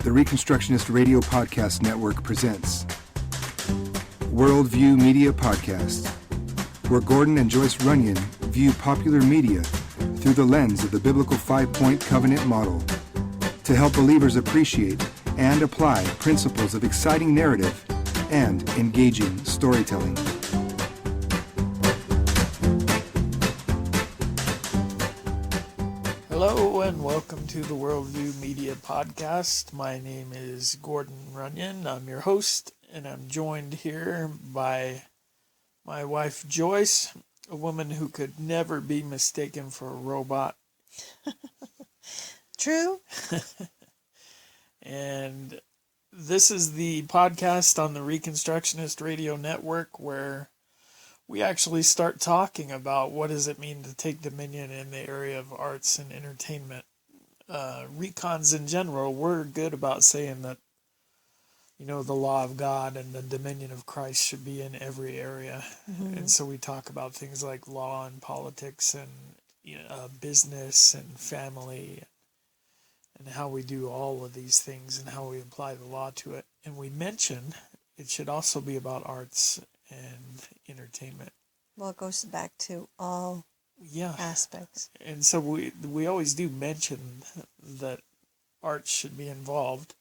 the Reconstructionist Radio Podcast Network presents Worldview Media Podcast, where Gordon and Joyce Runyon view popular media through the lens of the biblical five-point covenant model to help believers appreciate and apply principles of exciting narrative and engaging storytelling. Hello and welcome to the Worldview Media Podcast. My name is Gordon Runyon. I'm your host, and I'm joined here by my wife Joyce, a woman who could never be mistaken for a robot. True. And this is the podcast on the Reconstructionist Radio Network where we actually start talking about what does it mean to take dominion in the area of arts and entertainment. Recons in general, we're good about saying that, you know, the law of God and the dominion of Christ should be in every area. Mm-hmm. And so we talk about things like law and politics and business and family and how we do all of these things and how we apply the law to it. And we mention it should also be about arts and entertainment. Well, it goes back to all aspects. And so we always do mention that art should be involved,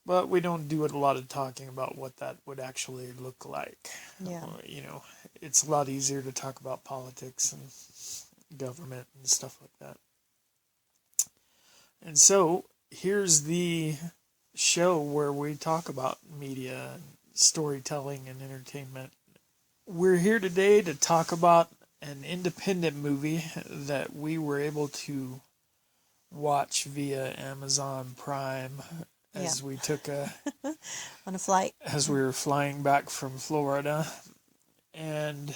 but we don't do a lot of talking about what that would actually look like. Yeah. It's a lot easier to talk about politics and government and stuff like that. And so here's the show where we talk about media and storytelling and entertainment. We're here today to talk about an independent movie that we were able to watch via Amazon Prime as we took on a flight as we were flying back from Florida. And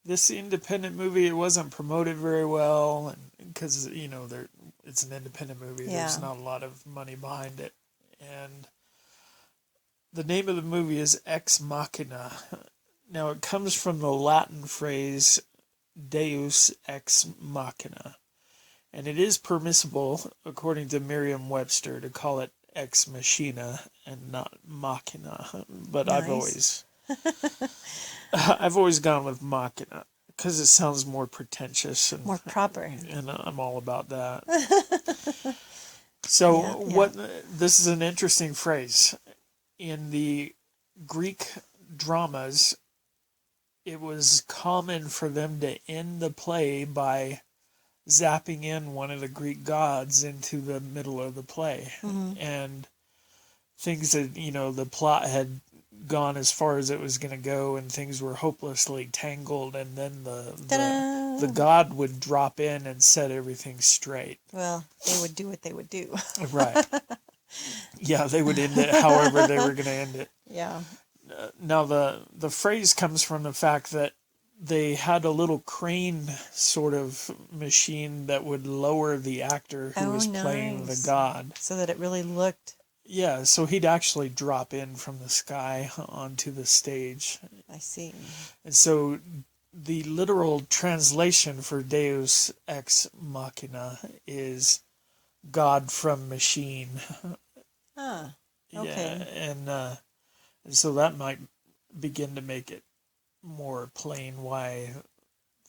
this independent movie, it wasn't promoted very well, and because it's an independent movie, there's not a lot of money behind it. And the name of the movie is Ex Machina. Now, it comes from the Latin phrase Deus ex machina. And it is permissible, according to Merriam-Webster, to call it ex machina and not machina. But nice. I've always gone with machina because it sounds more pretentious and more proper. And I'm all about that. So this is an interesting phrase. In the Greek dramas, it was common for them to end the play by zapping in one of the Greek gods into the middle of the play. Mm-hmm. And things that, the plot had gone as far as it was going to go and things were hopelessly tangled, and then the god would drop in and set everything straight. Well, they would do what they would do. Right. Yeah, they would end it however they were going to end it. Yeah. Now, the phrase comes from the fact that they had a little crane sort of machine that would lower the actor who was playing the god. So that it really looked... Yeah, so he'd actually drop in from the sky onto the stage. I see. And so the literal translation for Deus ex machina is God from machine. Ah, okay. Yeah, and so that might begin to make it more plain why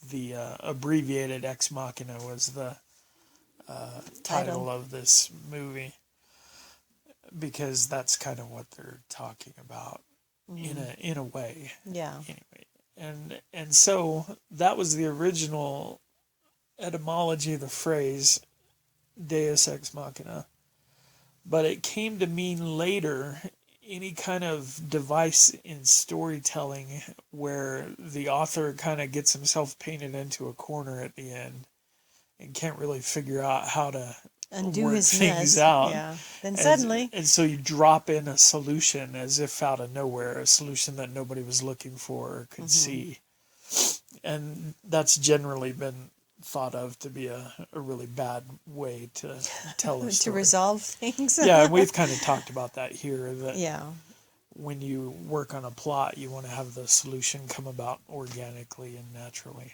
the abbreviated Ex Machina was the title of this movie, because that's kind of what they're talking about in a way. Yeah. Anyway, and so that was the original etymology of the phrase Deus Ex Machina, but it came to mean later any kind of device in storytelling where the author kind of gets himself painted into a corner at the end and can't really figure out how to undo work his things mess. out. Yeah. Then suddenly... And so you drop in a solution as if out of nowhere, a solution that nobody was looking for or could see. And that's generally been thought of to be a really bad way to tell a story. To resolve things. Yeah, and we've kind of talked about that here, that when you work on a plot, you want to have the solution come about organically and naturally.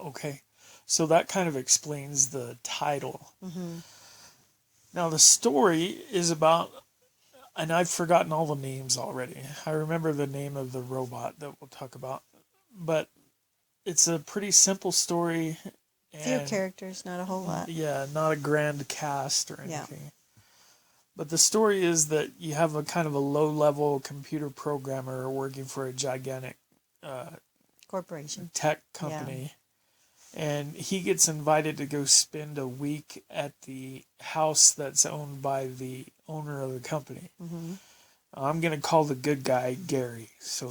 Okay, so that kind of explains the title. Mm-hmm. Now the story is about, and I've forgotten all the names already. I remember the name of the robot that we'll talk about, but it's a pretty simple story. Few characters, not a whole lot. Yeah, not a grand cast or anything. Yeah. But the story is that you have a kind of a low-level computer programmer working for a gigantic corporation, tech company. Yeah. And he gets invited to go spend a week at the house that's owned by the owner of the company. Mm-hmm. I'm going to call the good guy Gary. So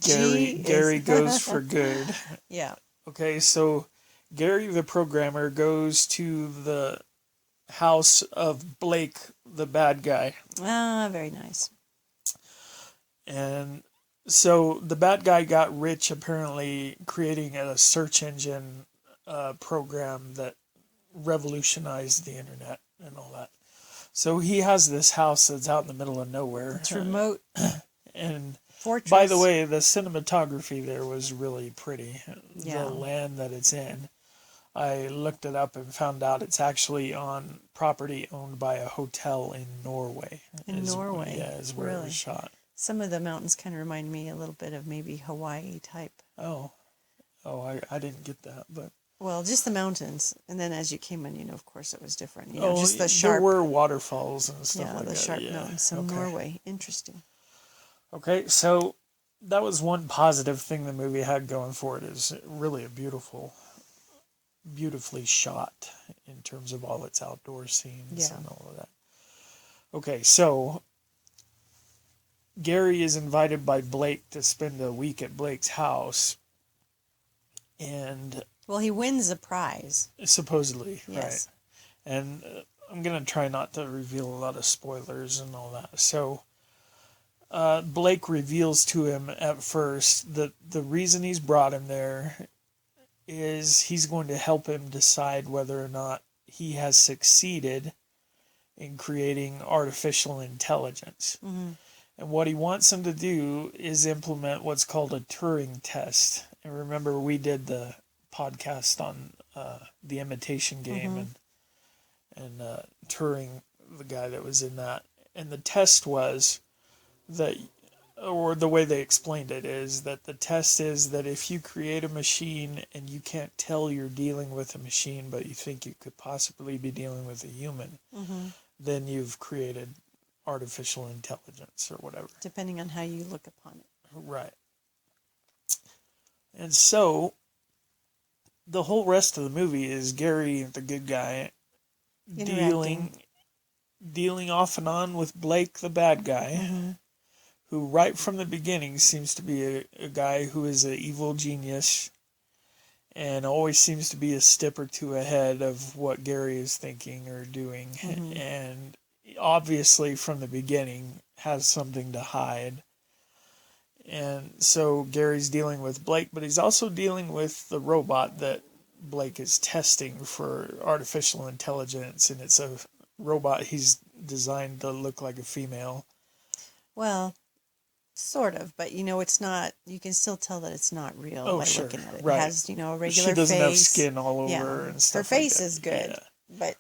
Gary goes for good. Yeah. Okay, so Gary the programmer goes to the house of Blake the bad guy. Ah, very nice. And so the bad guy got rich apparently creating a search engine program that revolutionized the internet and all that. So he has this house that's out in the middle of nowhere. It's remote. And fortress. By the way, the cinematography there was really pretty. Yeah. The land that it's in. I looked it up and found out it's actually on property owned by a hotel in Norway. Norway? Yeah, is where it was shot. Some of the mountains kind of remind me a little bit of maybe Hawaii type. Oh, I didn't get that, but... Well, just the mountains. And then as you came in, of course, it was different. Just the sharp... There were waterfalls and stuff like that. Yeah, the sharp mountains in Norway. Interesting. Okay, so that was one positive thing the movie had going for it, is really a beautifully shot in terms of all its outdoor scenes and all of that. Okay, so Gary is invited by Blake to spend a week at Blake's house, and he wins a prize. Supposedly, yes. Right. And I'm going to try not to reveal a lot of spoilers and all that. So Blake reveals to him at first that the reason he's brought him there is he's going to help him decide whether or not he has succeeded in creating artificial intelligence. Mm-hmm. And what he wants him to do is implement what's called a Turing test. And remember, we did the podcast on the Imitation Game and Turing, the guy that was in that. And the test was that, or the way they explained it is that the test is that if you create a machine and you can't tell you're dealing with a machine, but you think you could possibly be dealing with a human, then you've created artificial intelligence or whatever. Depending on how you look upon it. Right. And so the whole rest of the movie is Gary, the good guy, dealing off and on with Blake, the bad guy, who right from the beginning seems to be a guy who is an evil genius and always seems to be a step or two ahead of what Gary is thinking or doing. And obviously from the beginning has something to hide. And so Gary's dealing with Blake, but he's also dealing with the robot that Blake is testing for artificial intelligence, and it's a robot he's designed to look like a female. Well, sort of, but it's not, you can still tell that it's not real by looking at it. Right. It has, a regular face. She doesn't have skin all over and stuff. Her face like is good, but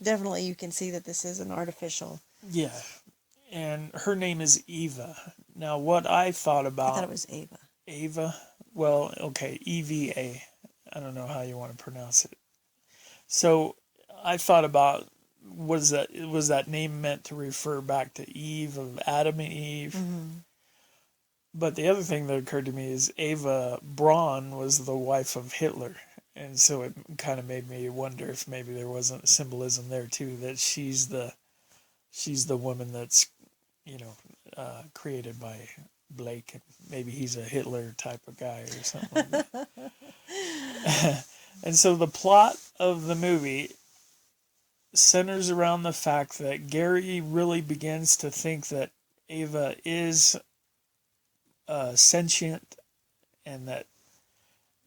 definitely you can see that this is an artificial. Yeah. And her name is Eva. Now, what I thought about... I thought it was Ava. Ava? Well, okay, EVA. I don't know how you want to pronounce it. So, I thought about, was that name meant to refer back to Eve, of Adam and Eve? But the other thing that occurred to me is Eva Braun was the wife of Hitler. And so it kind of made me wonder if maybe there wasn't symbolism there, too, that she's the woman that's, created by Blake, and maybe he's a Hitler type of guy or something like that. And so the plot of the movie centers around the fact that Gary really begins to think that Ava is sentient and that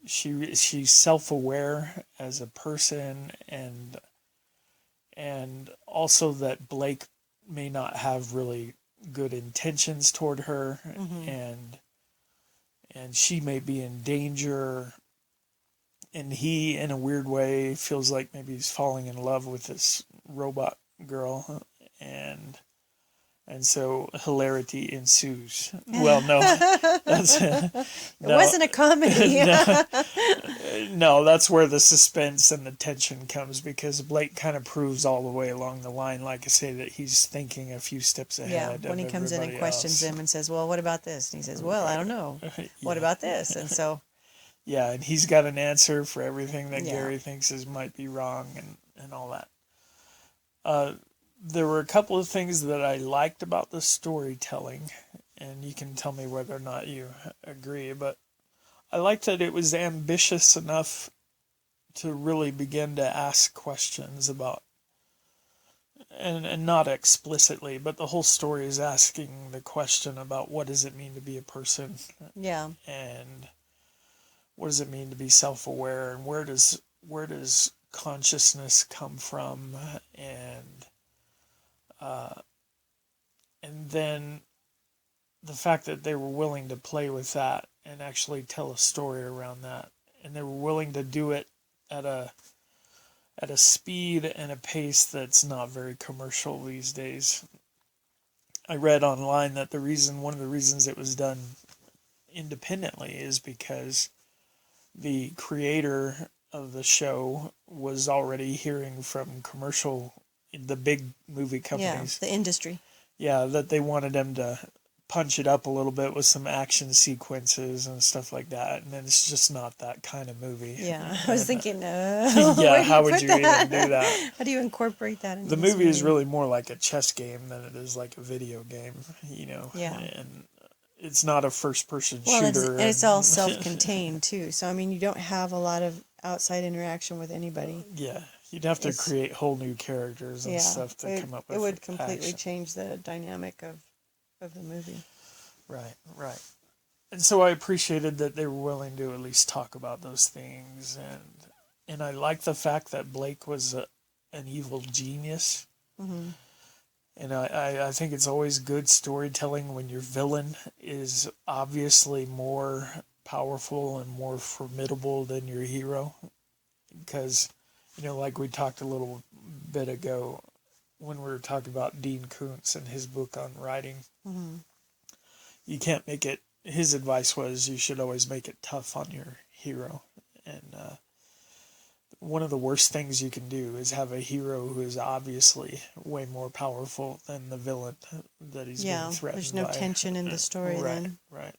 she's self-aware as a person, and also that Blake may not have really good intentions toward her, and she may be in danger, and he, in a weird way, feels like maybe he's falling in love with this robot girl, and so hilarity ensues. Well, no, that's It wasn't a comedy. no, that's where the suspense and the tension comes, because Blake kind of proves all the way along the line, like I say, that he's thinking a few steps ahead. When he comes in and questions him and says, "Well, what about this?" And he says, "Well, I don't know. What about this?" And so, yeah, and he's got an answer for everything that Yeah. Gary thinks might be wrong, and all that. There were a couple of things that I liked about the storytelling, and you can tell me whether or not you agree, but I liked that it was ambitious enough to really begin to ask questions about, and not explicitly, but the whole story is asking the question about what does it mean to be a person, yeah, and what does it mean to be self-aware, and where does consciousness come from, and then the fact that they were willing to play with that and actually tell a story around that, and they were willing to do it at a speed and a pace that's not very commercial these days. I read online that one of the reasons it was done independently is because the creator of the show was already hearing from the big movie companies. the industry. Yeah, that they wanted them to punch it up a little bit with some action sequences and stuff like that, and then it's just not that kind of movie. Yeah, I was thinking, yeah, how would you even do that? How do you incorporate that into The this movie is really more like a chess game than it is like a video game, Yeah. and it's not a first-person Well, shooter. it's all self-contained too. So I mean, you don't have a lot of outside interaction with anybody. Yeah, you'd have to create whole new characters and stuff to come up with. It would completely action. change the dynamic of the movie. Right. And so I appreciated that they were willing to at least talk about those things, and I like the fact that Blake was an evil genius. Mm-hmm. And I think it's always good storytelling when your villain is obviously more powerful and more formidable than your hero. Because, like we talked a little bit ago when we were talking about Dean Koontz and his book on writing, Mm-hmm. you can't make it, his advice was you should always make it tough on your hero. And one of the worst things you can do is have a hero who is obviously way more powerful than the villain that he's being threatened by. There's no tension in the story then. Right.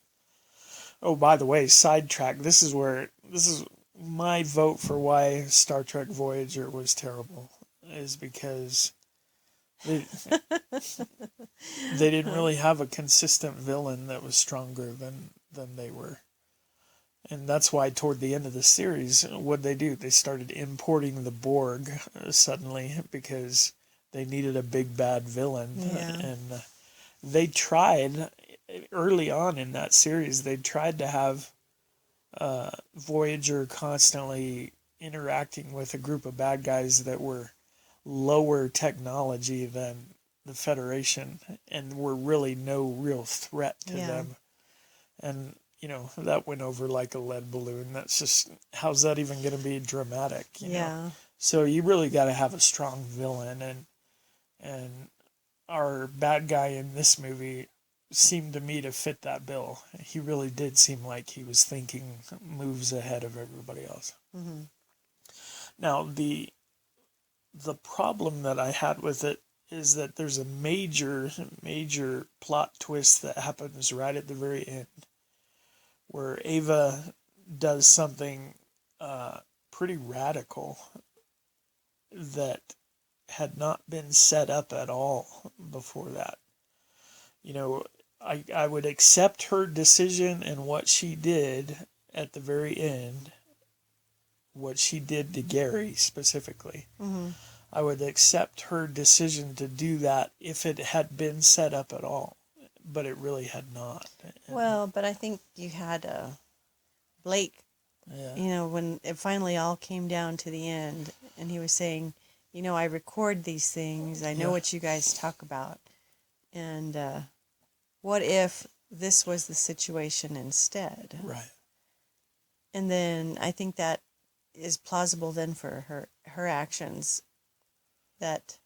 Oh, by the way, sidetrack. This is my vote for why Star Trek Voyager was terrible, is because they didn't really have a consistent villain that was stronger than they were. And that's why toward the end of the series, what'd they do? They started importing the Borg suddenly because they needed a big bad villain. Yeah. And they tried, early on in that series, they tried to have Voyager constantly interacting with a group of bad guys that were lower technology than the Federation and were really no real threat to them. And that went over like a lead balloon. That's just, how's that even going to be dramatic? You know? So you really got to have a strong villain, and our bad guy in this movie seemed to me to fit that bill. He really did seem like he was thinking moves ahead of everybody else. Mm-hmm. Now, the problem that I had with it is that there's a major plot twist that happens right at the very end, where Ava does something pretty radical that had not been set up at all before that. I would accept her decision and what she did at the very end, what she did to Gary specifically. Mm-hmm. I would accept her decision to do that if it had been set up at all. But it really had not. Well, but I think you had Blake, when it finally all came down to the end, and he was saying, I record these things, I know what you guys talk about, and what if this was the situation instead? Right. And then I think that is plausible then for her actions, that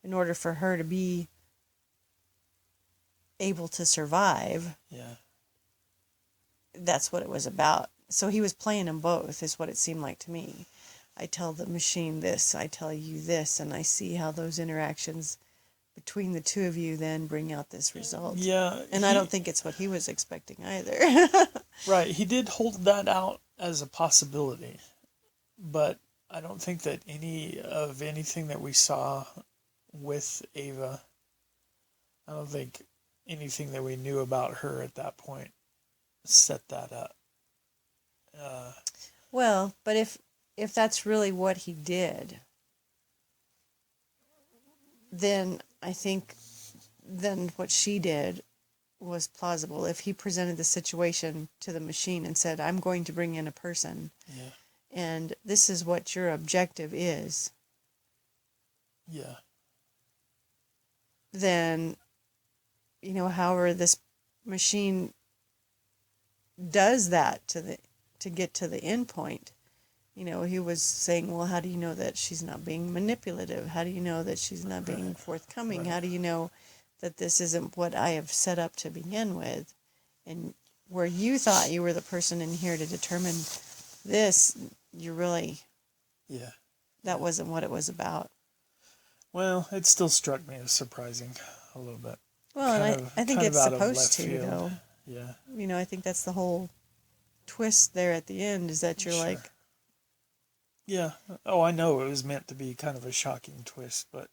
in order for her to be able to survive. Yeah. That's what it was about. So he was playing them both, is what it seemed like to me. I tell the machine this, I tell you this, and I see how those interactions between the two of you then bring out this result. Yeah. And I don't think it's what he was expecting either. Right. He did hold that out as a possibility, but I don't think that anything that we saw with Ava, I don't think anything that we knew about her at that point set that up. Well, but if that's really what he did, then I think then what she did was plausible. If he presented the situation to the machine and said, I'm going to bring in a person, Yeah. and this is what your objective is, Yeah. then, however this machine does that to get to the end point, he was saying, well, how do you know that she's not being manipulative? How do you know that she's not being forthcoming? Right. How do you know that this isn't what I have set up to begin with? And where you thought you were the person in here to determine this, you really, Yeah. that wasn't what it was about. Well, it still struck me as surprising a little bit. Well, and I think it's out of supposed left to, field. though. Yeah. I think that's the whole twist there at the end, is that you're Sure. like, Yeah. Oh, I know it was meant to be kind of a shocking twist, but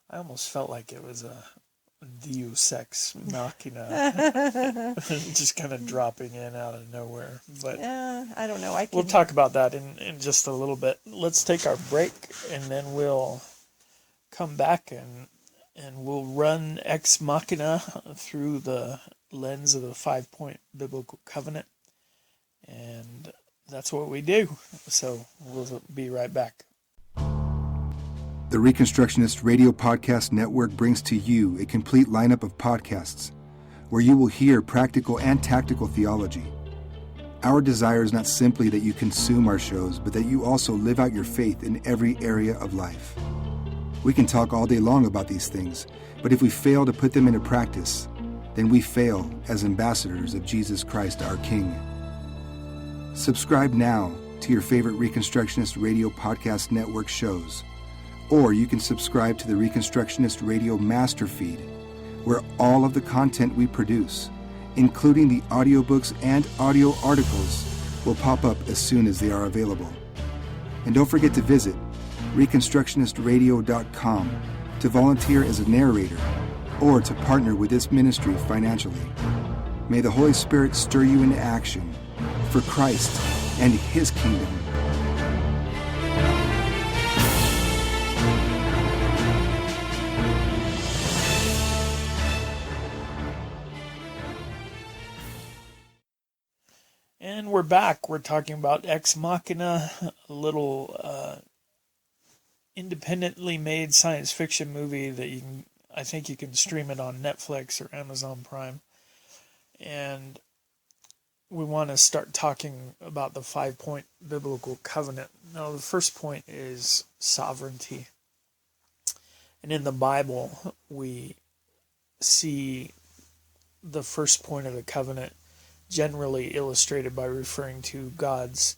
I almost felt like it was a Deus Ex Machina, just kind of dropping in out of nowhere. But I don't know. we'll talk about that in just a little bit. Let's take our break, and then we'll come back and we'll run Ex Machina through the lens of the 5-point biblical covenant, and that's what we do. So we'll be right back. The Reconstructionist Radio Podcast Network brings to you a complete lineup of podcasts where you will hear practical and tactical theology. Our desire is not simply that you consume our shows, but that you also live out your faith in every area of life. We can talk all day long about these things, but if we fail to put them into practice, then we fail as ambassadors of Jesus Christ, our King. Subscribe now to your favorite Reconstructionist Radio Podcast Network shows, or you can subscribe to the Reconstructionist Radio Master Feed, where all of the content we produce, including the audiobooks and audio articles, will pop up as soon as they are available. And don't forget to visit reconstructionistradio.com to volunteer as a narrator or to partner with this ministry financially. May the Holy Spirit stir you into action for Christ and His kingdom. And we're back. We're talking about Ex Machina, a little independently made science fiction movie that I think you can stream it on Netflix or Amazon Prime. And we want to start talking about the 5-point biblical covenant. Now, the first point is sovereignty. And in the Bible, we see the first point of the covenant generally illustrated by referring to God's,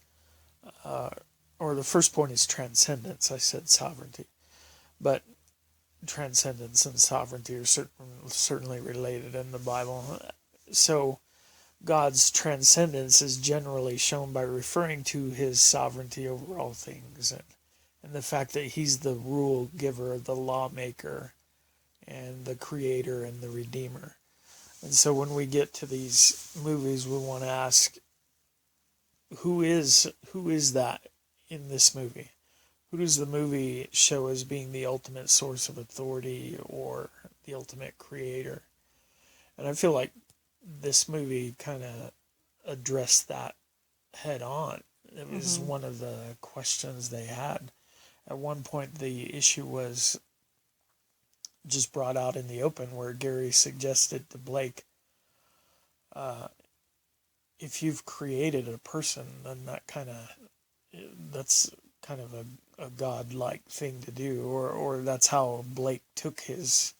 or the first point is transcendence. I said sovereignty, but transcendence and sovereignty are certainly related in the Bible. So God's transcendence is generally shown by referring to His sovereignty over all things, and the fact that He's the rule giver, the lawmaker, and the creator and the redeemer. And so when we get to these movies, we want to ask, who is that in this movie? Who does the movie show as being the ultimate source of authority or the ultimate creator? And I feel like this movie kind of addressed that head on. It was one of the questions they had. At one point, the issue was just brought out in the open, where Gary suggested to Blake, if you've created a person, then that's kind of a godlike thing to do, or that's how Blake took his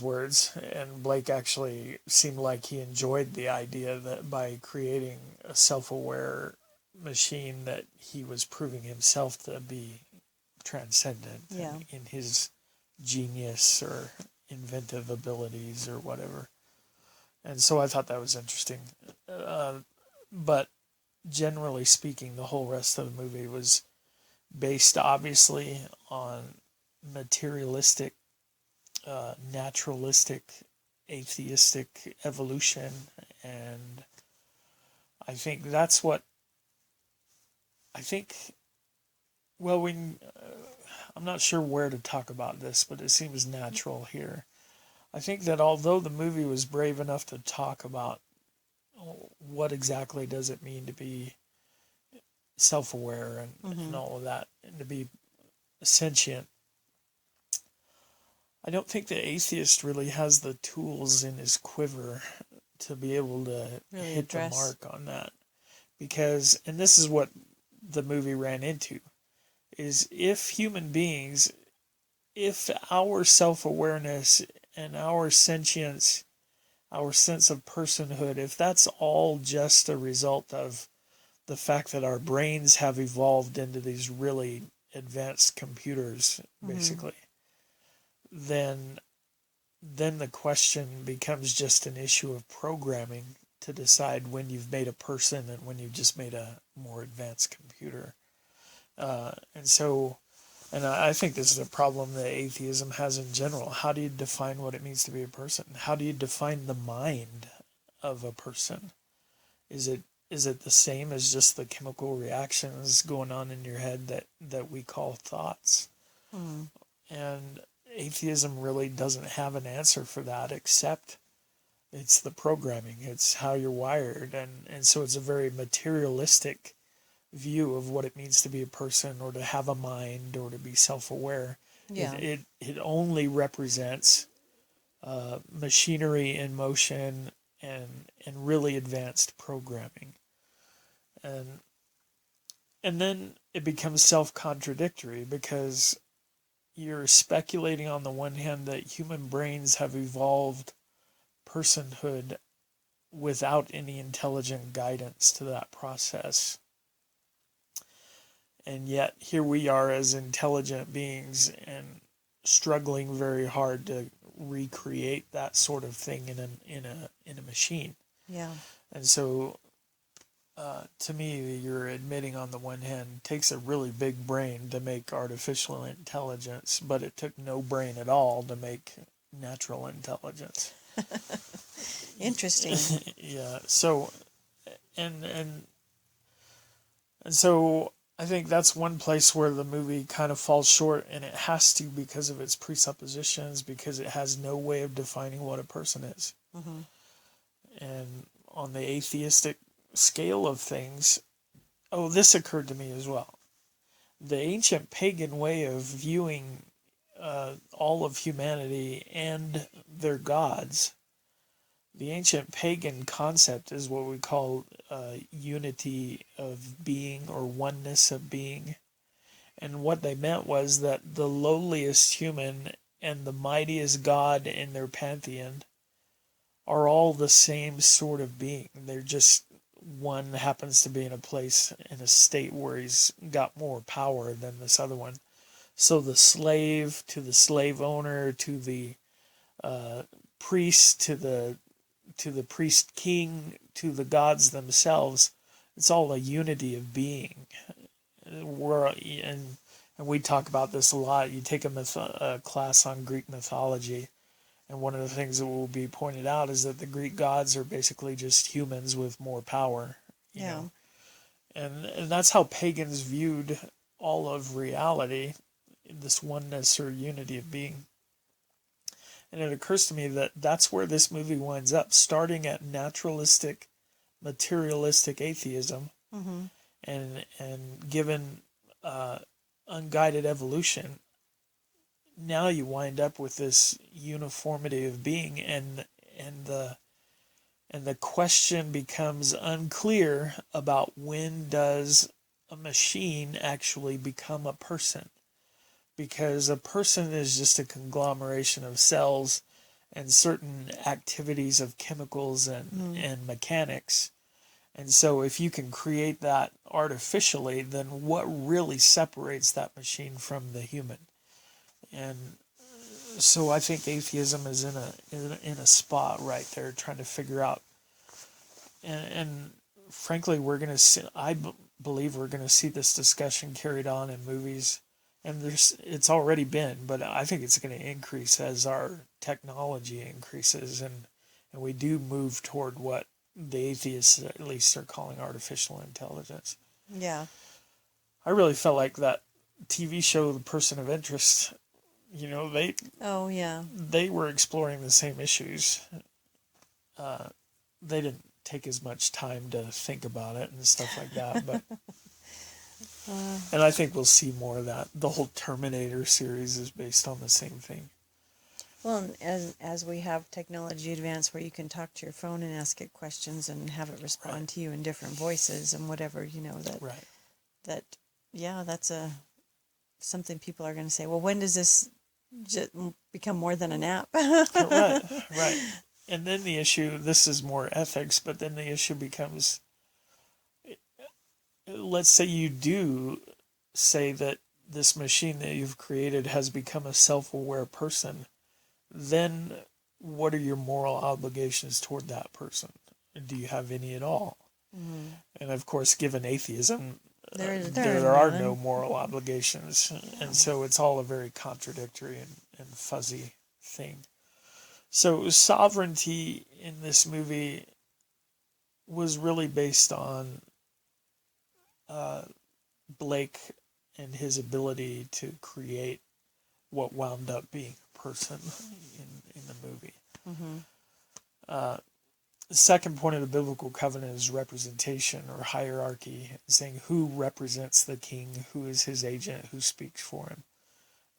words. And Blake actually seemed like he enjoyed the idea that by creating a self-aware machine that he was proving himself to be transcendent in his genius or inventive abilities or whatever. And so I thought that was interesting. But generally speaking, the whole rest of the movie was based obviously on materialistic, naturalistic, atheistic evolution. And I think that's what well, I'm not sure where to talk about this, but it seems natural here. I think that although the movie was brave enough to talk about what exactly does it mean to be self-aware and all of that, and to be sentient, I don't think the atheist really has the tools in his quiver to be able to really hit the mark on that. Because, and this is what the movie ran into, is if human beings, if our self-awareness and our sentience, our sense of personhood, if that's all just a result of the fact that our brains have evolved into these really advanced computers, basically, then the question becomes just an issue of programming to decide when you've made a person and when you've just made a more advanced computer. And I think this is a problem that atheism has in general. How do you define what it means to be a person? How do you define the mind of a person? Is it the same as just the chemical reactions going on in your head that we call thoughts? And atheism really doesn't have an answer for that, except it's the programming. It's how you're wired. And so it's a very materialistic view of what it means to be a person, or to have a mind, or to be self-aware. It only represents machinery in motion and really advanced programming. And then it becomes self-contradictory, because you're speculating on the one hand that human brains have evolved personhood without any intelligent guidance to that process. And yet here we are as intelligent beings and struggling very hard to recreate that sort of thing in a machine. Yeah. And so to me, you're admitting on the one hand, it takes a really big brain to make artificial intelligence, but it took no brain at all to make natural intelligence. Interesting. Yeah. So, and so I think that's one place where the movie kind of falls short, and it has to, because of its presuppositions, because it has no way of defining what a person is. And on the atheistic scale of things, this occurred to me as well. The ancient pagan way of viewing all of humanity and their gods, the ancient pagan concept is what we call unity of being, or oneness of being. And what they meant was that the lowliest human and the mightiest god in their pantheon are all the same sort of being. They're just, one happens to be in a place, in a state where he's got more power than this other one. So the slave to the slave owner, to the priest, to the priest king, to the gods themselves, it's all a unity of being. And we talk about this a lot. You take a class on Greek mythology, and one of the things that will be pointed out is that the Greek gods are basically just humans with more power. You know? And that's how pagans viewed all of reality, this oneness or unity of being. And it occurs to me that that's where this movie winds up, starting at naturalistic, materialistic atheism, and given unguided evolution. Now you wind up with this uniformity of being, and the question becomes unclear about when does a machine actually become a person, because a person is just a conglomeration of cells and certain activities of chemicals and mechanics. And so if you can create that artificially, then what really separates that machine from the human? And so I think atheism is in a spot right there, trying to figure out. And frankly, we're going to see. Believe we're going to see this discussion carried on in movies, and it's already been, but I think it's going to increase as our technology increases, and we do move toward what the atheists at least are calling artificial intelligence. Yeah. I really felt like that TV show, The Person of Interest. They Oh, yeah. they were exploring the same issues. They didn't take as much time to think about it and stuff like that, but and I think we'll see more of that. The whole Terminator series is based on the same thing. Well, and as we have technology advance where you can talk to your phone and ask it questions and have it respond to you in different voices and whatever, that's something people are going to say, well, when does this become more than an app? Right. And then the issue, this is more ethics, but then the issue becomes, let's say you do say that this machine that you've created has become a self-aware person, then what are your moral obligations toward that person? Do you have any at all? Mm-hmm. And of course, given atheism, there are no moral obligations. And so it's all a very contradictory and fuzzy thing. So sovereignty in this movie was really based on Blake and his ability to create what wound up being a person in the movie. Mm-hmm. The second point of the biblical covenant is representation or hierarchy, saying who represents the king, who is his agent, who speaks for him.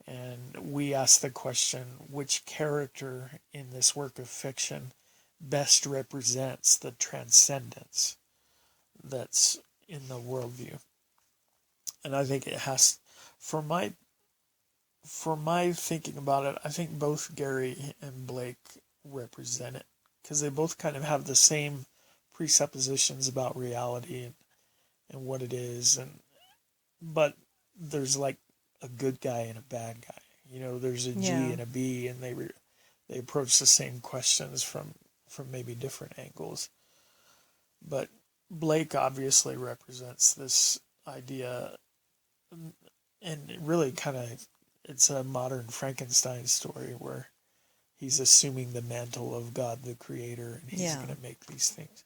And we ask the question, which character in this work of fiction best represents the transcendence that's in the worldview? And I think it has, for my thinking about it, I think both Gary and Blake represent it, because they both kind of have the same presuppositions about reality and what it is, but there's like a good guy and a bad guy. There's a G and a B, and they approach the same questions from maybe different angles. But Blake obviously represents this idea, and it really kind of, it's a modern Frankenstein story where he's assuming the mantle of God the Creator, and he's going to make these things.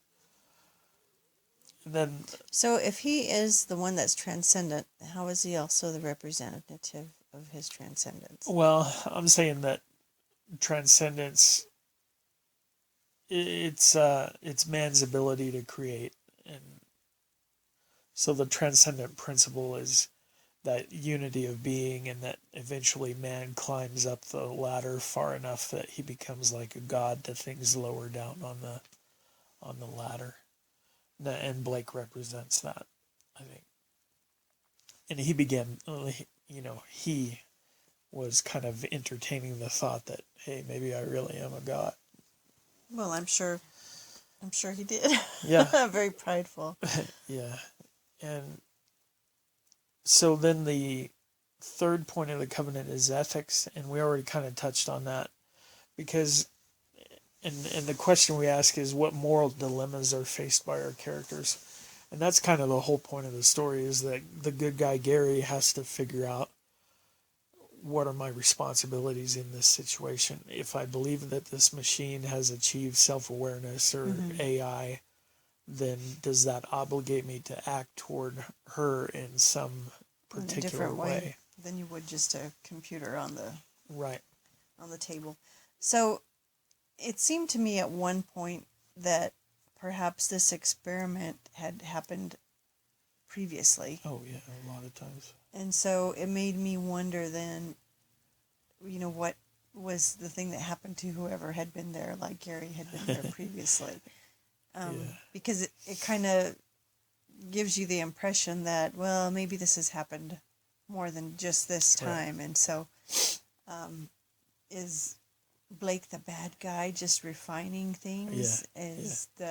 And then, so if he is the one that's transcendent, how is he also the representative of his transcendence? Well, I'm saying that transcendence, it's man's ability to create, and so the transcendent principle is that unity of being, and that eventually man climbs up the ladder far enough that he becomes like a god to things lower down on the ladder. And Blake represents that, I think. And he began, he was kind of entertaining the thought that, hey, maybe I really am a god. Well, I'm sure he did. Yeah. Very prideful. Yeah. And so then the third point of the covenant is ethics, and we already kind of touched on that, because and the question we ask is, what moral dilemmas are faced by our characters? And that's kind of the whole point of the story, is that the good guy Gary has to figure out, what are my responsibilities in this situation? If I believe that this machine has achieved self-awareness or AI, then does that obligate me to act toward her in some particular way than you would just a computer on the right on the table? So it seemed to me at one point that perhaps this experiment had happened previously. Oh yeah, a lot of times. And so it made me wonder then, what was the thing that happened to whoever had been there, like Gary had been there previously. Because it kind of gives you the impression that, well, maybe this has happened more than just this time. Right. And so is Blake the bad guy just refining things? Yeah. Is the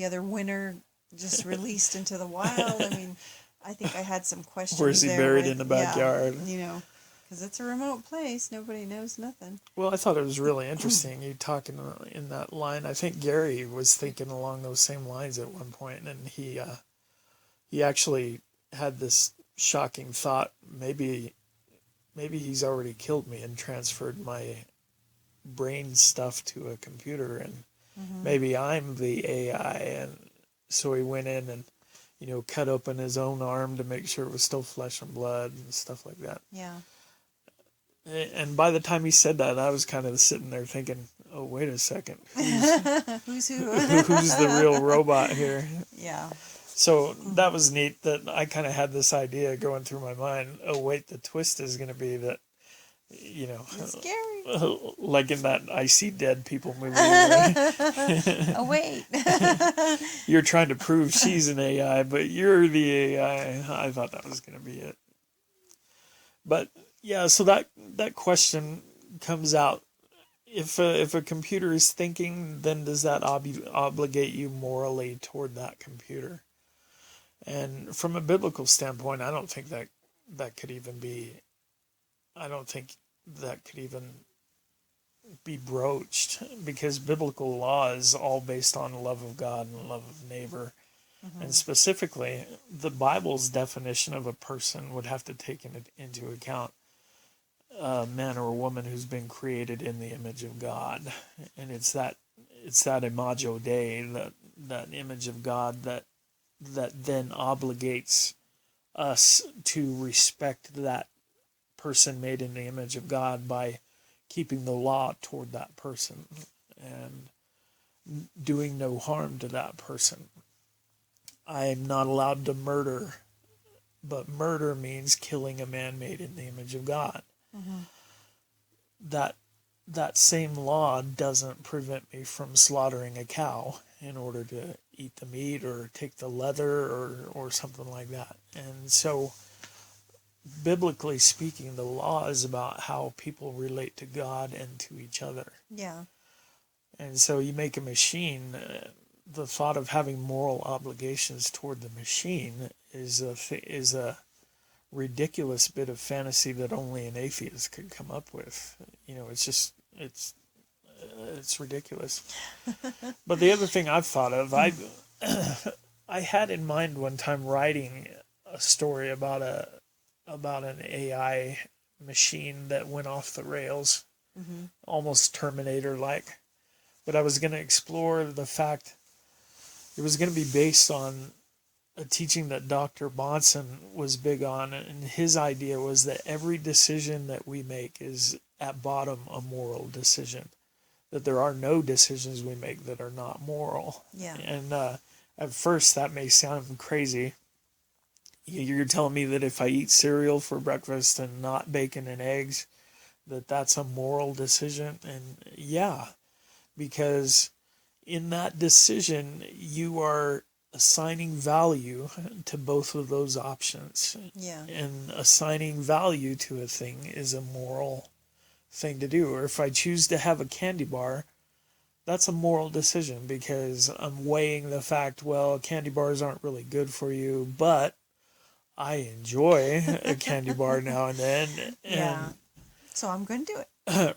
other winner just released into the wild? I mean, I think I had some questions. Where is he buried in the backyard? Yeah, because it's a remote place. Nobody knows nothing. Well, I thought it was really interesting, you talking in that line. I think Gary was thinking along those same lines at one point, and he actually had this shocking thought, maybe he's already killed me and transferred my brain stuff to a computer, and maybe I'm the AI. And so he went in and, cut open his own arm to make sure it was still flesh and blood and stuff like that. Yeah. And by the time he said that, I was kind of sitting there thinking, oh, wait a second. Who's who? Who's the real robot here? Yeah. So that was neat that I kind of had this idea going through my mind. Oh, wait, the twist is going to be that, it's scary. Like in that I See Dead People movie. Oh, wait. You're trying to prove she's an AI, but you're the AI. I thought that was going to be it. But yeah, so that question comes out. If a computer is thinking, then does that obligate you morally toward that computer? And from a biblical standpoint, I don't think that could even be. I don't think that could even be broached, because biblical law is all based on love of God and love of neighbor. And specifically, the Bible's definition of a person would have to take into account a man or a woman who's been created in the image of God. And it's that imago Dei, that image of God that then obligates us to respect that person made in the image of God by keeping the law toward that person and doing no harm to that person. I am not allowed to murder, but murder means killing a man made in the image of God. That same law doesn't prevent me from slaughtering a cow in order to eat the meat or take the leather or something like that. And so, biblically speaking, the law is about how people relate to God and to each other. Yeah. And so you make a machine. The thought of having moral obligations toward the machine is a ridiculous bit of fantasy that only an atheist could come up with. It's ridiculous. But the other thing I've thought of, I had in mind one time writing a story about an AI machine that went off the rails, almost Terminator-like. But I was going to explore the fact it was going to be based on a teaching that Dr. Bahnsen was big on, and his idea was that every decision that we make is at bottom a moral decision, that there are no decisions we make that are not moral. Yeah. And at first that may sound crazy. You're telling me that if I eat cereal for breakfast and not bacon and eggs, that's a moral decision? And yeah, because in that decision, you are assigning value to both of those options. Yeah. And assigning value to a thing is a moral thing to do. Or if I choose to have a candy bar, that's a moral decision, because I'm weighing the fact, well, candy bars aren't really good for you, but I enjoy a candy bar now and then. Yeah. So I'm going to do it.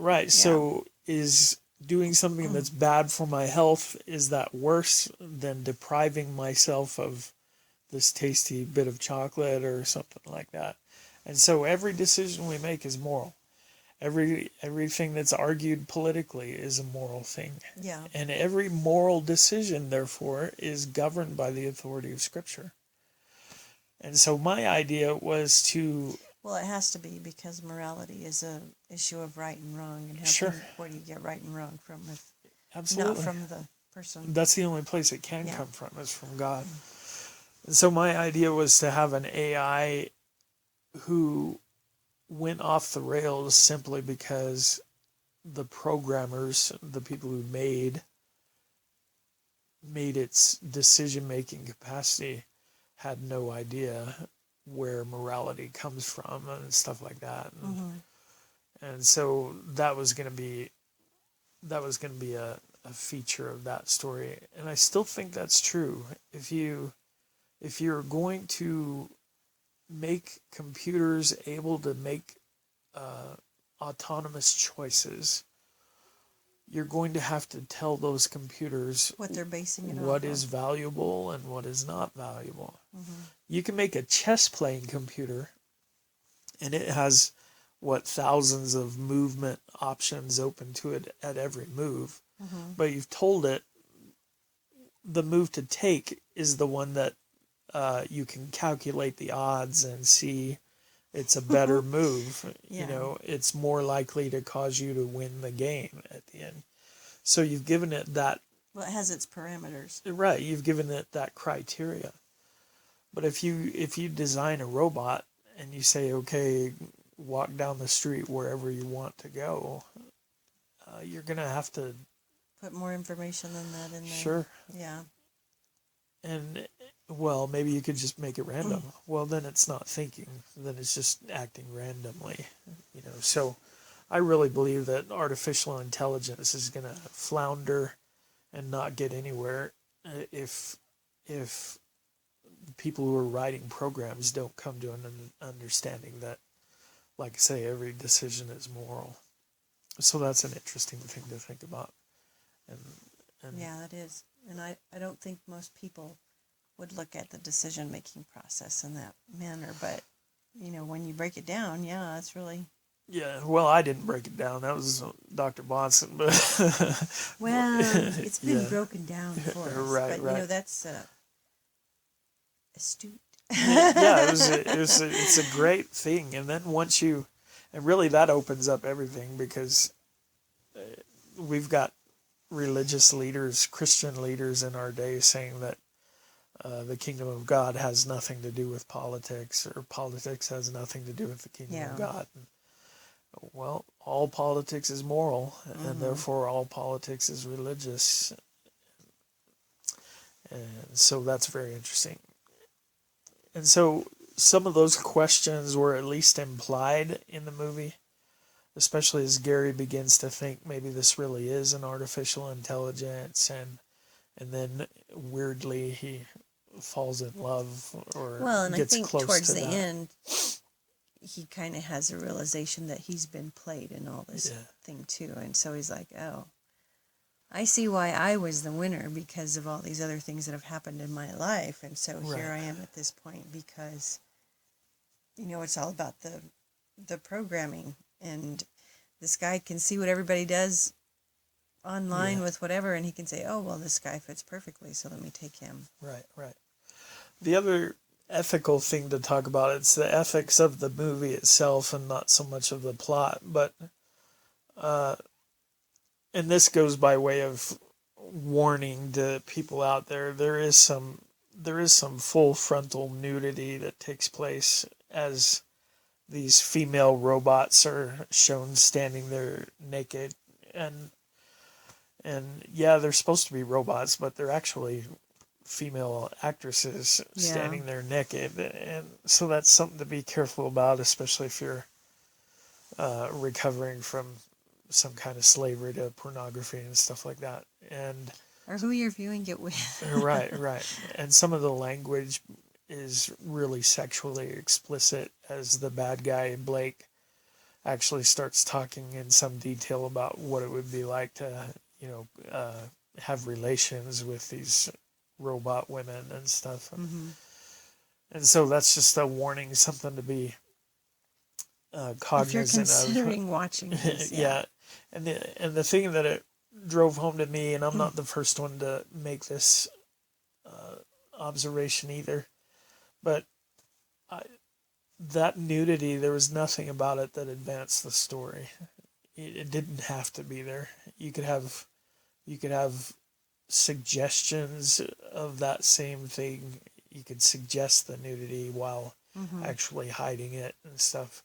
Right. Yeah. So is doing something that's bad for my health, is that worse than depriving myself of this tasty bit of chocolate or something like that? And so every decision we make is moral. Everything that's argued politically is a moral thing. Yeah. And every moral decision, therefore, is governed by the authority of Scripture. And so my idea was to... Well, it has to be, because morality is a issue of right and wrong. And where do you get right and wrong from? Absolutely. Not from the person. That's the only place it can come from, is from God. And so my idea was to have an AI who went off the rails simply because the programmers, the people who made its decision-making capacity had no idea where morality comes from and stuff like that. And so that was going to be a feature of that story. And I still think that's true. If you're going to make computers able to make autonomous choices, you're going to have to tell those computers what they're basing it on. What is valuable and what is not valuable. You can make a chess playing computer, and it has thousands of movement options open to it at every move. But you've told it the move to take is the one that you can calculate the odds and see it's a better move. It's more likely to cause you to win the game at the end. So you've given it that. Well, it has its parameters. Right, you've given it that criteria. But if you design a robot and you say, okay, walk down the street wherever you want to go, you're going to have to put more information than that in there. Sure. Yeah. And, well, maybe you could just make it random. Well, then it's not thinking. Then it's just acting randomly. So I really believe that artificial intelligence is going to flounder and not get anywhere if people who are writing programs don't come to an understanding that, like I say, every decision is moral. So that's an interesting thing to think about. And yeah, that is. And I don't think most people would look at the decision-making process in that manner. But, when you break it down, yeah, it's really... Yeah, well, I didn't break it down. That was Dr. Bonson. But well, it's been broken down for us. Right, but, that's astute. Yeah, it's a great thing. And then and really that opens up everything, because we've got religious leaders, Christian leaders in our day saying that the kingdom of God has nothing to do with politics, or politics has nothing to do with the kingdom of God. And, well, all politics is moral, and therefore all politics is religious. And so that's very interesting. And so some of those questions were at least implied in the movie, especially as Gary begins to think maybe this really is an artificial intelligence, and then weirdly he falls in love or gets close to that. Towards the end, he kind of has a realization that he's been played in all this thing too, and so he's like, oh, I see why I was the winner, because of all these other things that have happened in my life, and so here I am at this point, because it's all about the programming, and this guy can see what everybody does online with whatever, and he can say, oh, well, this guy fits perfectly, so let me take him. Right. The other ethical thing to talk about, it's the ethics of the movie itself and not so much of the plot, but and this goes by way of warning to people out there. There is some full frontal nudity that takes place as these female robots are shown standing there naked, and yeah, they're supposed to be robots, but they're actually female actresses standing there naked, and so that's something to be careful about, especially if you're recovering from some kind of slavery to pornography and stuff like that, or who you're viewing it with. right. And some of the language is really sexually explicit, as the bad guy Blake actually starts talking in some detail about what it would be like to have relations with these robot women and stuff. And so that's just a warning, something to be cognizant if you're considering watching this. And the thing that it drove home to me, and I'm not the first one to make this observation either, but that nudity, there was nothing about it that advanced the story. It didn't have to be there. You could have suggestions of that same thing. You could suggest the nudity while actually hiding it and stuff.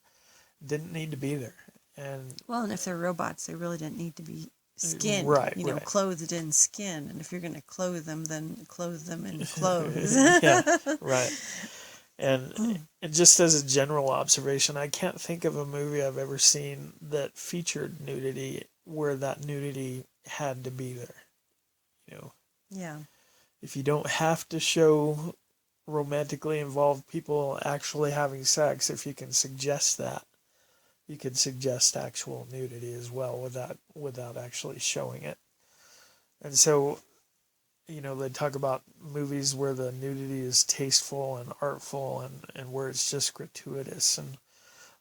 Didn't need to be there. And if they're robots, they really didn't need to be skin, right, right. Clothed in skin. And if you're going to clothe them, then clothe them in clothes. Yeah, right. And just as a general observation, I can't think of a movie I've ever seen that featured nudity where that nudity had to be there. Yeah. If you don't have to show romantically involved people actually having sex, if you can suggest that, you can suggest actual nudity as well without actually showing it. And so, they talk about movies where the nudity is tasteful and artful and where it's just gratuitous. And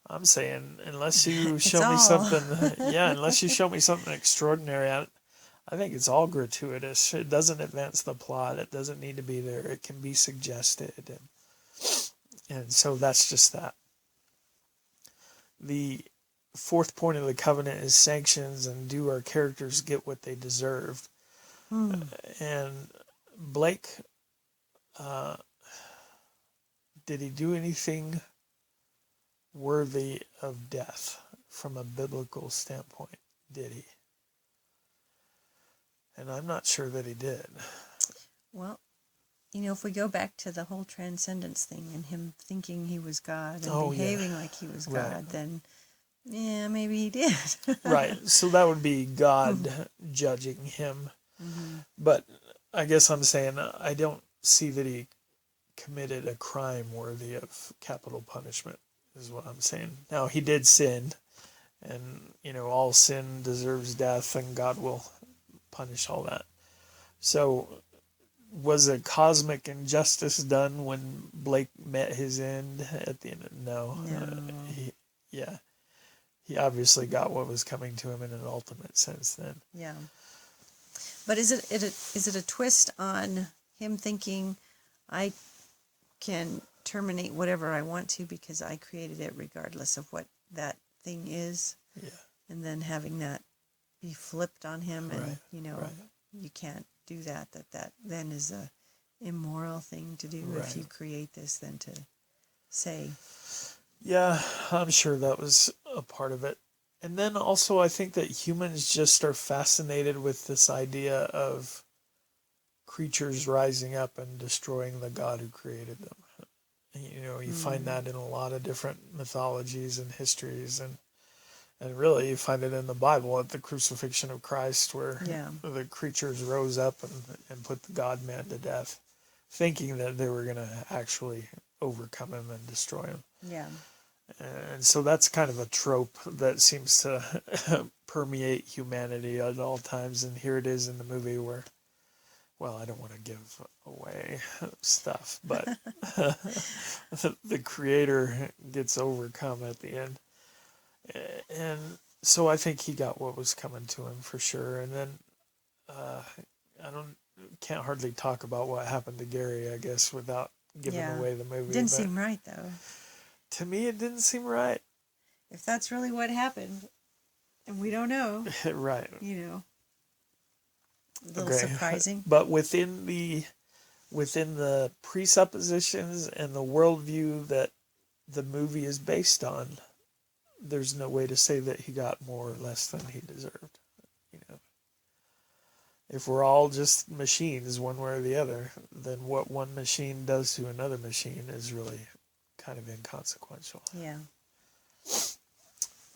I'm saying, unless you show me something, unless you show me something extraordinary, I think it's all gratuitous. It doesn't advance the plot. It doesn't need to be there. It can be suggested. And so that's just that. The fourth point of the covenant is sanctions, and do our characters get what they deserve? And Blake, did he do anything worthy of death from a biblical standpoint? Did he? And I'm not sure that he did. Well, if we go back to the whole transcendence thing and him thinking he was God and behaving like he was God, then maybe he did. Right. So that would be God judging him. Mm-hmm. But I guess I'm saying I don't see that he committed a crime worthy of capital punishment, is what I'm saying. Now, he did sin, and, all sin deserves death, and God will punish all that. So, was a cosmic injustice done when Blake met his end at the end? No. He obviously got what was coming to him in an ultimate sense then. Yeah. But is it a twist on him thinking, I can terminate whatever I want to because I created it regardless of what that thing is? Yeah. And then having that be flipped on him, and you can't do that then is a immoral thing to do. If you create this, then to say. Yeah, I'm sure that was a part of it. And then also I think that humans just are fascinated with this idea of creatures rising up and destroying the God who created them. You find that in a lot of different mythologies and histories, and really you find it in the Bible at the crucifixion of Christ, where the creatures rose up and put the God-man to death, thinking that they were going to actually overcome him and destroy him. Yeah. And so that's kind of a trope that seems to permeate humanity at all times. And here it is in the movie where, well, I don't want to give away stuff, but the creator gets overcome at the end. And so I think he got what was coming to him for sure. And then can't hardly talk about what happened to Gary, I guess, without giving away the movie. Didn't seem right, though. To me, it didn't seem right. If that's really what happened, and we don't know. Right. A little surprising. But within the presuppositions and the worldview that the movie is based on, there's no way to say that he got more or less than he deserved. If we're all just machines, one way or the other, then what one machine does to another machine is really kind of inconsequential. Yeah.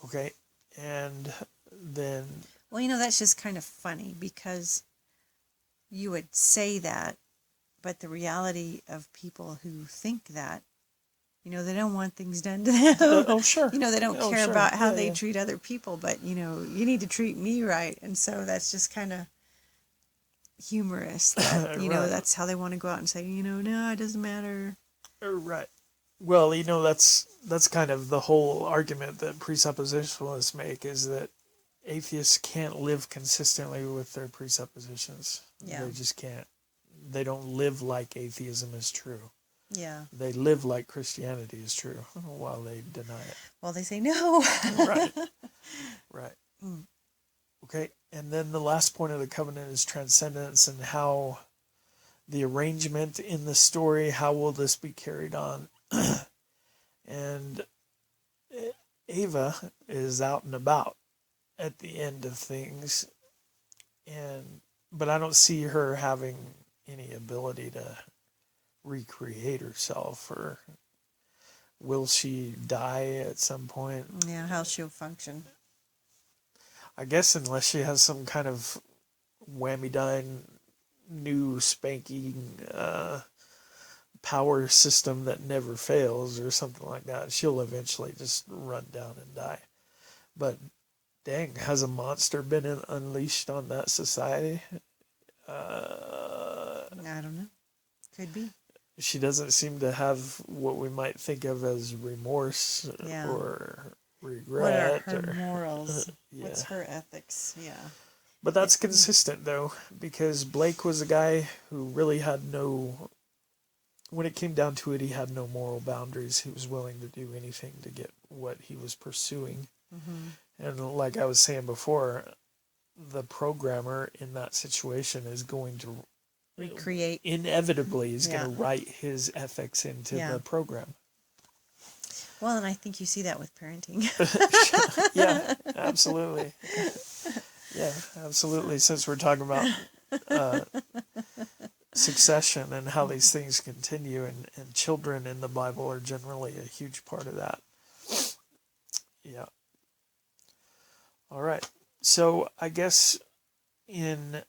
Okay, and then... Well, that's just kind of funny, because you would say that, but the reality of people who think that, they don't want things done to them. Oh, sure. They don't care about how they treat other people, but, you need to treat me right. And so that's just kind of humorous that, that's how they want to go out and say, no, it doesn't matter. Right. Well, that's kind of the whole argument that presuppositionalists make, is that atheists can't live consistently with their presuppositions. Yeah. They just can't. They don't live like atheism is true. Yeah. They live like Christianity is true while they deny it. Well, they say no. Right. Okay, and then the last point of the covenant is transcendence, and how the arrangement in the story, how will this be carried on? And Ava is out and about at the end of things, but I don't see her having any ability to recreate herself, or will she die at some point? Yeah, how she'll function. I guess unless she has some kind of whammy-dine new spanking power system that never fails or something like that, she'll eventually just run down and die. But dang, has a monster been unleashed on that society? I don't know. Could be. She doesn't seem to have what we might think of as remorse or regret. What are her morals? Yeah. What's her ethics? Yeah. But that's consistent, though, because Blake was a guy who really had no... When it came down to it, he had no moral boundaries. He was willing to do anything to get what he was pursuing. Mm-hmm. And like I was saying before, the programmer in that situation is going to recreate. Inevitably is going to write his ethics into the program. Well, and I think you see that with parenting. Yeah, absolutely. Yeah, absolutely. Since we're talking about succession and how these things continue, and children in the Bible are generally a huge part of that. Yeah. All right. So I guess in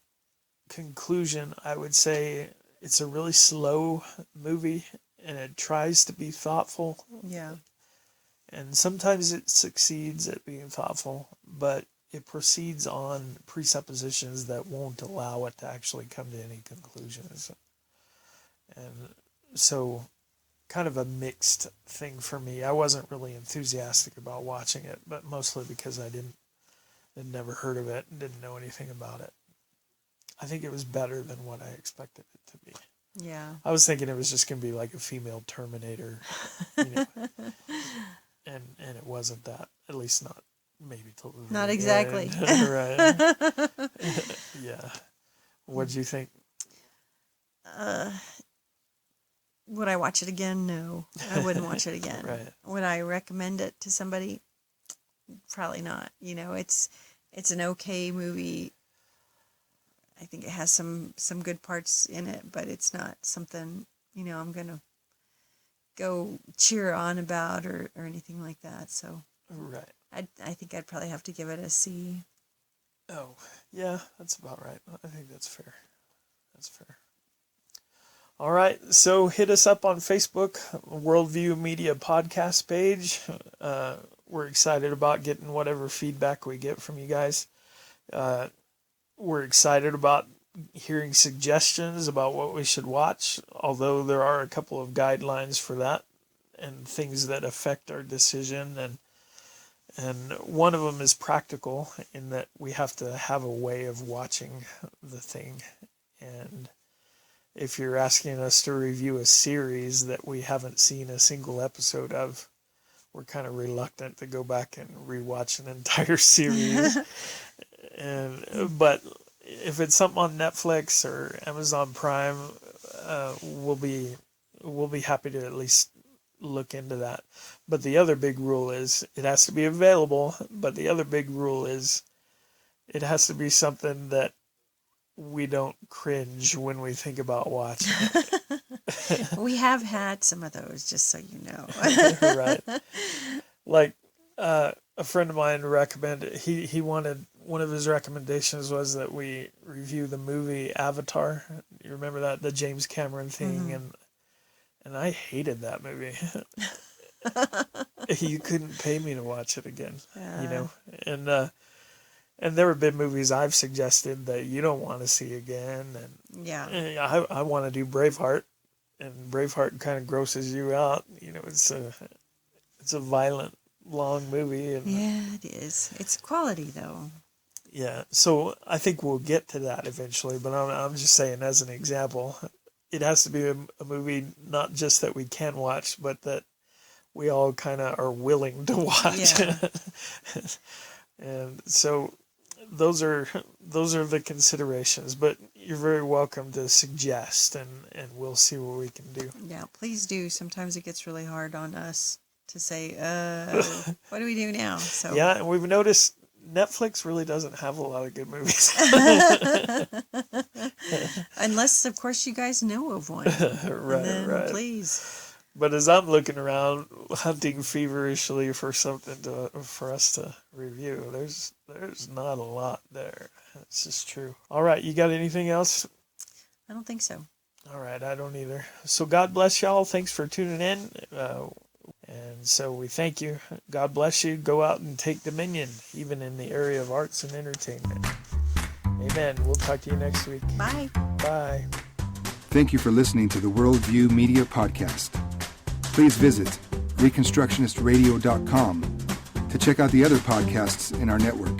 conclusion, I would say it's a really slow movie, and it tries to be thoughtful. Yeah. And sometimes it succeeds at being thoughtful, but it proceeds on presuppositions that won't allow it to actually come to any conclusions. And so kind of a mixed thing for me. I wasn't really enthusiastic about watching it, but mostly because I'd never heard of it and didn't know anything about it. I think it was better than what I expected it to be. Yeah. I was thinking it was just going to be like a female Terminator, and it wasn't that. At least not maybe till the not exactly. Right. Yeah. What'd you think? Would I watch it again? No, I wouldn't watch it again. Right. Would I recommend it to somebody? Probably not. It's an okay movie. I think it has some good parts in it, but it's not something, I'm going to go cheer on about or anything like that. So Right. I think I'd probably have to give it a C. Oh, yeah, that's about right. I think that's fair. That's fair. All right, so hit us up on Facebook, Worldview Media podcast page. We're excited about getting whatever feedback we get from you guys. We're excited about hearing suggestions about what we should watch, although there are a couple of guidelines for that and things that affect our decision. And one of them is practical, in that we have to have a way of watching the thing. And if you're asking us to review a series that we haven't seen a single episode of, we're kind of reluctant to go back and rewatch an entire series. But if it's something on Netflix or Amazon Prime, we'll be happy to at least look into that. But the other big rule is it has to be available. But the other big rule is it has to be something that we don't cringe when we think about watching it. We have had some of those, just so you know. Right. Like a friend of mine recommended, he wanted, one of his recommendations was that we review the movie Avatar. You remember that, the James Cameron thing? Mm-hmm. And I hated that movie. You couldn't pay me to watch it again, and there have been movies I've suggested that you don't want to see again. And yeah, I want to do Braveheart, and Braveheart kind of grosses you out. It's a violent, long movie. And, yeah, it is. It's quality, though. Yeah, so I think we'll get to that eventually, but I'm just saying, as an example, it has to be a movie not just that we can watch, but that we all kind of are willing to watch. Yeah. And so those are the considerations, but you're very welcome to suggest, and we'll see what we can do. Yeah, please do. Sometimes it gets really hard on us to say, what do we do now? So yeah, and we've noticed Netflix really doesn't have a lot of good movies. Unless, of course, you guys know of one. Right, then right. Please. But as I'm looking around, hunting feverishly for something for us to review, there's not a lot there. This is true. All right, you got anything else? I don't think so. All right, I don't either. So God bless y'all. Thanks for tuning in. And so we thank you. God bless you. Go out and take dominion, even in the area of arts and entertainment. Amen. We'll talk to you next week. Bye. Bye. Thank you for listening to the Worldview Media Podcast. Please visit reconstructionistradio.com to check out the other podcasts in our network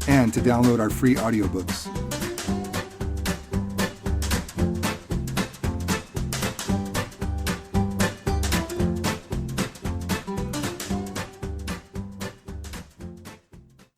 and to download our free audiobooks.